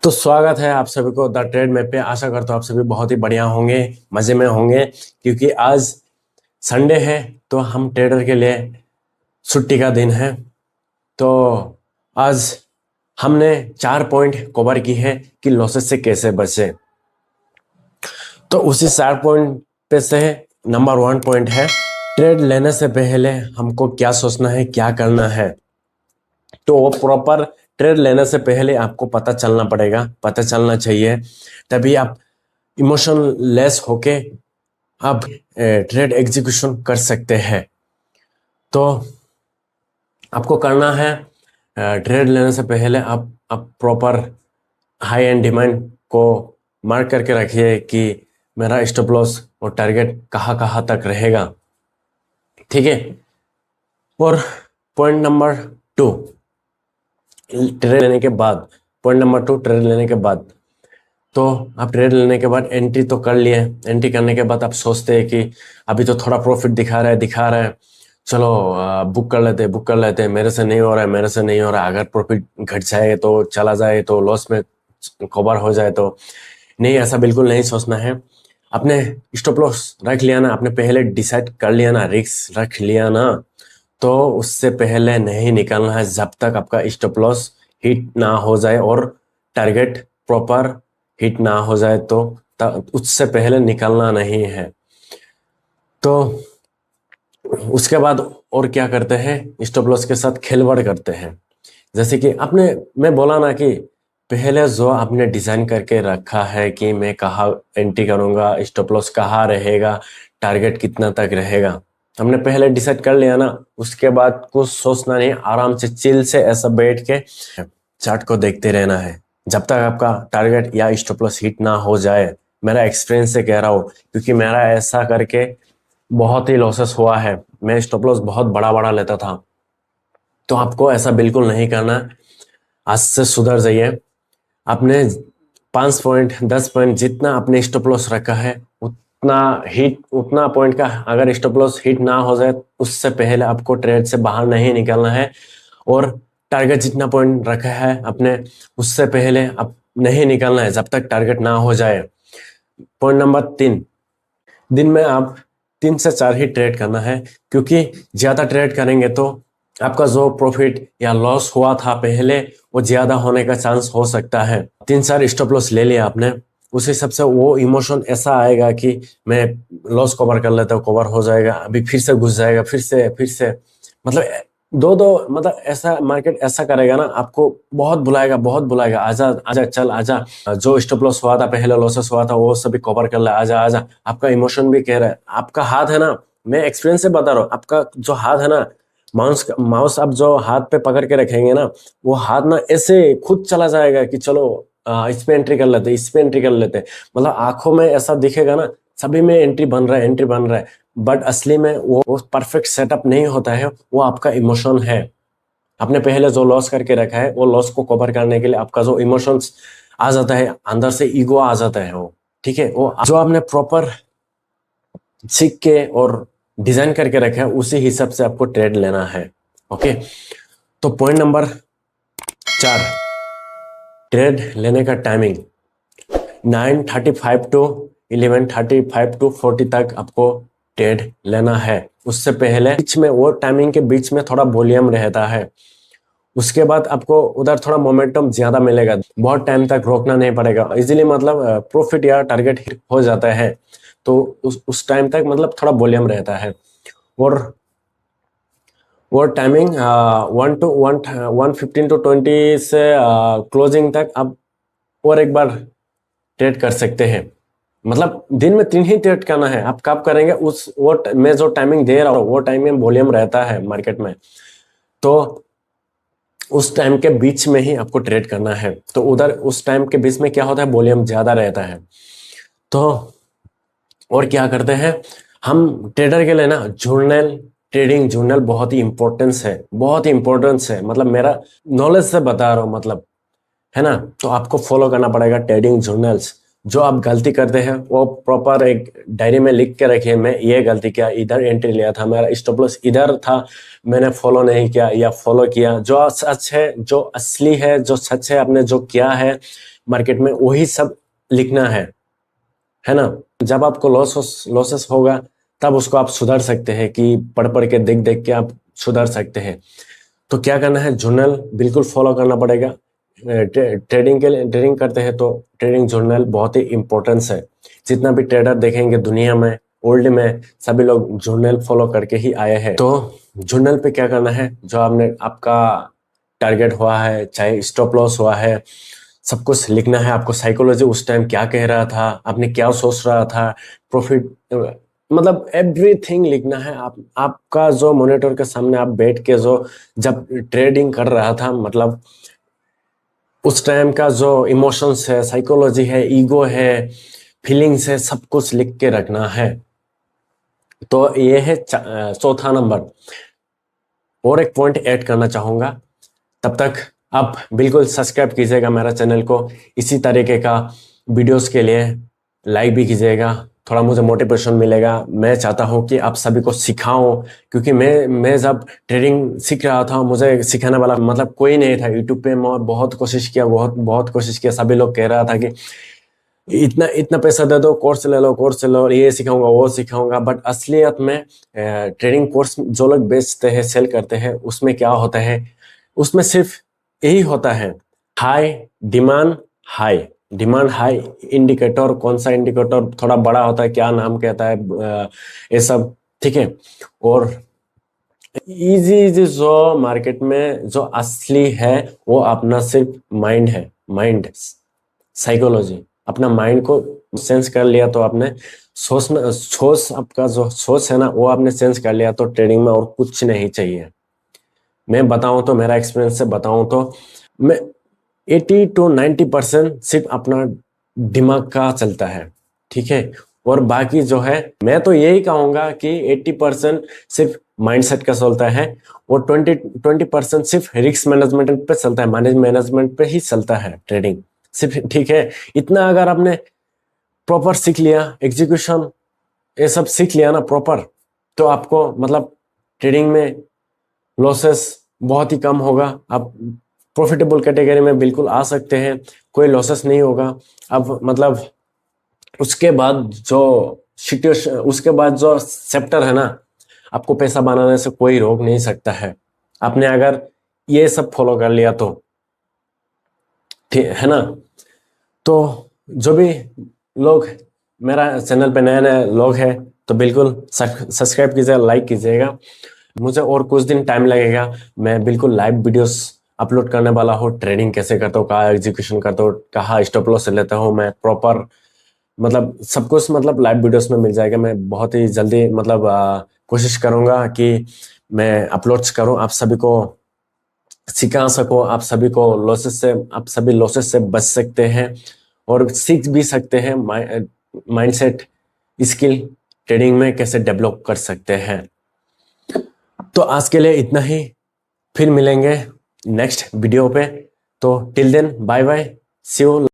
तो स्वागत है आप सभी को द ट्रेड मैप पे। आशा करता हूँ आप सभी बहुत ही बढ़िया होंगे, मजे में होंगे, क्योंकि आज संडे है तो हम ट्रेडर के लिए छुट्टी का दिन है। तो आज हमने 4 पॉइंट कवर की है कि लॉसेस से कैसे बचे। तो उसी 4 पॉइंट पे से नंबर 1 पॉइंट है, ट्रेड लेने से पहले हमको क्या सोचना है, क्या करना है। तो वो प्रॉपर ट्रेड लेने से पहले आपको पता चलना पड़ेगा, पता चलना चाहिए, तभी आप इमोशन लेस होके आप ट्रेड एग्जीक्यूशन कर सकते हैं। तो आपको करना है, ट्रेड लेने से पहले आप प्रॉपर हाई एंड डिमांड को मार्क करके रखिए कि मेरा स्टॉप लॉस और टारगेट कहाँ कहाँ तक रहेगा, ठीक है। और पॉइंट नंबर 2, ट्रेड लेने के बाद, पॉइंट नंबर 2 ट्रेड लेने के बाद, तो आप ट्रेड लेने के बाद एंट्री तो कर लिए। एंट्री करने के बाद आप सोचते हैं कि अभी तो थोड़ा प्रॉफिट दिखा रहा है, चलो बुक कर लेते, मेरे से नहीं हो रहा है। अगर प्रॉफिट घट जाए तो चला जाए, तो लॉस में कवर हो जाए तो नहीं, ऐसा बिल्कुल नहीं सोचना है। आपने स्टॉप लॉस रख लिया ना, आपने पहले डिसाइड कर लिया ना, रिस्क रख लिया ना, तो उससे पहले नहीं निकलना है जब तक आपका स्टॉप लॉस हिट ना हो जाए और टारगेट प्रॉपर हिट ना हो जाए, तो उससे पहले निकलना नहीं है। तो उसके बाद और क्या करते हैं, स्टॉप लॉस के साथ खिलवाड़ करते हैं। जैसे कि मैं बोला ना कि पहले जो आपने डिजाइन करके रखा है कि मैं कहाँ एंट्री करूंगा, स्टॉप लॉस कहाँ रहेगा, टारगेट कितना तक रहेगा, हमने पहले डिसाइड कर लिया ना। उसके बाद कुछ सोचना नहीं, आराम से चिल से ऐसा बैठ के चार्ट को देखते रहना है जब तक आपका टारगेट या स्टॉप लॉस हिट ना हो जाए। मेरा एक्सपीरियंस से कह रहा हूँ, क्योंकि मेरा ऐसा करके बहुत ही लॉसेस हुआ है। मैं स्टॉप लॉस बहुत बड़ा बड़ा लेता था। तो आपको ऐसा बिल्कुल नहीं करना, आज से सुधर जाइए। आपने 5 पॉइंट 10 पॉइंट जितना आपने स्टॉप लॉस रखा है, उतना पॉइंट का अगर स्टॉप लॉस हिट ना हो जाए, उससे पहले आपको ट्रेड से बाहर नहीं निकलना है। और टारगेट जितना पॉइंट रखा है आपने, उससे पहले आप नहीं निकलना है जब तक टारगेट ना हो जाए। पॉइंट नंबर 3, दिन में आप 3 से 4 ही ट्रेड करना है, क्योंकि ज्यादा ट्रेड करेंगे तो आपका जो प्रॉफिट या लॉस हुआ था पहले, वो ज्यादा होने का चांस हो सकता है। 3-4 स्टॉप लॉस ले लिया आपने, उस हिसाब से वो इमोशन ऐसा आएगा कि मैं लॉस कवर कर लेता हूँ, कवर हो जाएगा, अभी फिर से घुस जाएगा, फिर से मतलब दो मतलब ऐसा मार्केट ऐसा करेगा ना, आपको बहुत बुलाएगा, आजा आजा चल आजा, जो स्टॉप लॉस हुआ था पहले, लॉसेस हुआ था, वो सभी कवर कर ले, आजा आजा। आपका इमोशन भी कह रहा है, आपका हाथ है ना, मैं एक्सपीरियंस से बता रहा हूँ, आपका जो हाथ है ना, माउस आप जो हाथ पे पकड़ के रखेंगे ना, वो हाथ ना ऐसे खुद चला जाएगा कि चलो इस पे एंट्री कर लेते। मतलब आंखों में ऐसा दिखेगा ना, सभी में एंट्री बन रहा है, बट असली में वो परफेक्ट सेटअप नहीं होता है, वो आपका इमोशन है। आपने पहले जो लॉस करके रखा है, वो लॉस को कवर करने के लिए आपका जो इमोशंस आ जाता है, अंदर से ईगो आ जाता है, वो ठीक है, वो जो आपने प्रॉपर सीख के और डिजाइन करके रखा है, उसी हिसाब से आपको ट्रेड लेना है। ओके, तो पॉइंट नंबर 4, ट्रेड लेने का टाइमिंग 9:35 टू 11:35 टू 40 तक आपको ट्रेड लेना है। उससे पहले बीच में, वो टाइमिंग के बीच में थोड़ा वॉल्यूम रहता है, उसके बाद आपको उधर थोड़ा मोमेंटम ज्यादा मिलेगा, बहुत टाइम तक रोकना नहीं पड़ेगा इजीली, मतलब प्रॉफिट या टारगेट हिट हो जाता है, तो उस टाइम तक मतलब थोड़ा वॉल्यूम रहता है। और टाइमिंग 1:15 टू 20 से क्लोजिंग तक आप और एक बार ट्रेड कर सकते हैं। मतलब दिन में 3 ही ट्रेड करना है, आप कब करेंगे मैं जो टाइमिंग दे रहा हूँ, वो टाइम में वॉल्यूम रहता है मार्केट में, तो उस टाइम के बीच में ही आपको ट्रेड करना है। तो उधर उस टाइम के बीच में क्या होता है, वॉल्यूम ज्यादा रहता है। तो और क्या करते हैं हम ट्रेडर के लिए ना, ट्रेडिंग जर्नल बहुत ही इंपॉर्टेंस है, मतलब मेरा नॉलेज से बता रहा हूँ, मतलब है ना। तो आपको फॉलो करना पड़ेगा ट्रेडिंग जर्नल्स, जो आप गलती करते हैं वो प्रॉपर एक डायरी में लिख के रखिए। मैं ये गलती किया, इधर एंट्री लिया था, मेरा स्टॉप लॉस इधर था, मैंने फॉलो नहीं किया या फॉलो किया। जो सच है, जो असली है, जो सच है, आपने जो किया है मार्केट में, वही सब लिखना है ना। जब आपको लॉसेस होगा तब उसको आप सुधार सकते हैं, कि पढ़ पढ़ के देख देख के आप सुधार सकते हैं। तो क्या करना है, जर्नल बिल्कुल फॉलो करना पड़ेगा। ट्रेडिंग के लिए, ट्रेडिंग करते हैं तो ट्रेडिंग जर्नल बहुत ही इंपॉर्टेंस है। जितना भी ट्रेडर देखेंगे दुनिया में, वर्ल्ड में, सभी लोग जर्नल फॉलो करके ही आए हैं। तो जर्नल पे क्या करना है, जो आपने आपका टारगेट हुआ है, चाहे स्टॉप लॉस हुआ है, सब कुछ लिखना है। आपको साइकोलॉजी उस टाइम क्या कह रहा था, आपने क्या सोच रहा था, प्रॉफिट, मतलब एवरीथिंग लिखना है। आपका जो मॉनिटर के सामने आप बैठ के जो जब ट्रेडिंग कर रहा था, मतलब उस टाइम का जो इमोशंस है, साइकोलॉजी है, ईगो है, फीलिंग्स है, सब कुछ लिख के रखना है। तो ये है चौथा नंबर। और एक पॉइंट ऐड करना चाहूंगा, तब तक आप बिल्कुल सब्सक्राइब कीजिएगा मेरा चैनल को। इसी तरीके का वीडियोस के लिए लाइक भी कीजिएगा, थोड़ा मुझे मोटिवेशन मिलेगा। मैं चाहता हूं कि आप सभी को सिखाऊं, क्योंकि मैं जब ट्रेडिंग सीख रहा था, मुझे सिखाने वाला मतलब कोई नहीं था। यूट्यूब पे मैं बहुत कोशिश किया, बहुत कोशिश किया। सभी लोग कह रहा था कि इतना इतना पैसा दे दो, कोर्स ले लो, कोर्स ले लो, ये सिखाऊंगा, वो सिखाऊंगा। बट असलियत में ट्रेडिंग कोर्स जो लोग बेचते हैं, सेल करते हैं, उसमें क्या होता है, उसमें सिर्फ यही होता है, high demand, high demand, high indicator. कौन सा इंडिकेटर थोड़ा बड़ा होता है, क्या नाम कहता है, ये सब, ठीक है। और इजी इजी जो मार्केट में जो असली है, वो अपना सिर्फ माइंड है, माइंड, साइकोलॉजी। अपना माइंड को सेंस कर लिया तो आपने सोच, आपका जो सोच है ना, वो आपने सेंस कर लिया, तो ट्रेडिंग में और कुछ नहीं चाहिए। मैं बताऊं तो, मेरा एक्सपीरियंस से बताऊं तो, मैं 80 to 90% सिर्फ अपना दिमाग का चलता है, ठीक है। और बाकी जो है, मैं तो यही कहूंगा कि 80% सिर्फ माइंडसेट का चलता है, और 20% सिर्फ रिस्क मैनेजमेंट पे चलता है, मैनेजमेंट पे ही चलता है ट्रेडिंग सिर्फ, ठीक है। इतना अगर आपने प्रॉपर सीख लिया, एग्जीक्यूशन ये सब सीख लिया ना प्रॉपर, तो आपको मतलब ट्रेडिंग में लॉसेस बहुत ही कम होगा। आप प्रॉफिटेबल कैटेगरी में बिल्कुल आ सकते हैं, कोई लॉसेस नहीं होगा। अब मतलब उसके बाद जो सिचुएशन, उसके बाद जो चैप्टर है ना, आपको पैसा बनाने से कोई रोक नहीं सकता है। आपने अगर ये सब फॉलो कर लिया तो, ठीक है ना। तो जो भी लोग मेरा चैनल पे नए नए लोग हैं, तो बिल्कुल सब्सक्राइब कीजिएगा, लाइक कीजिएगा। मुझे और कुछ दिन टाइम लगेगा, मैं बिल्कुल लाइव वीडियोस अपलोड करने वाला हूँ। ट्रेडिंग कैसे करता हूँ, कहाँ एग्जीक्यूशन करता हूँ, कहाँ स्टॉप लॉस लेता हूँ, मैं प्रॉपर मतलब सब कुछ मतलब लाइव वीडियोस में मिल जाएगा। मैं बहुत ही जल्दी मतलब कोशिश करूंगा कि मैं अपलोड्स करूं, आप सभी को सिखा सकूं, आप सभी को लॉसेस से, आप सभी लॉसेस से बच सकते हैं और सीख भी सकते हैं माइंडसेट स्किल ट्रेडिंग में कैसे डेवलप कर सकते हैं। तो आज के लिए इतना ही, फिर मिलेंगे नेक्स्ट वीडियो पे। तो till then bye bye, see you.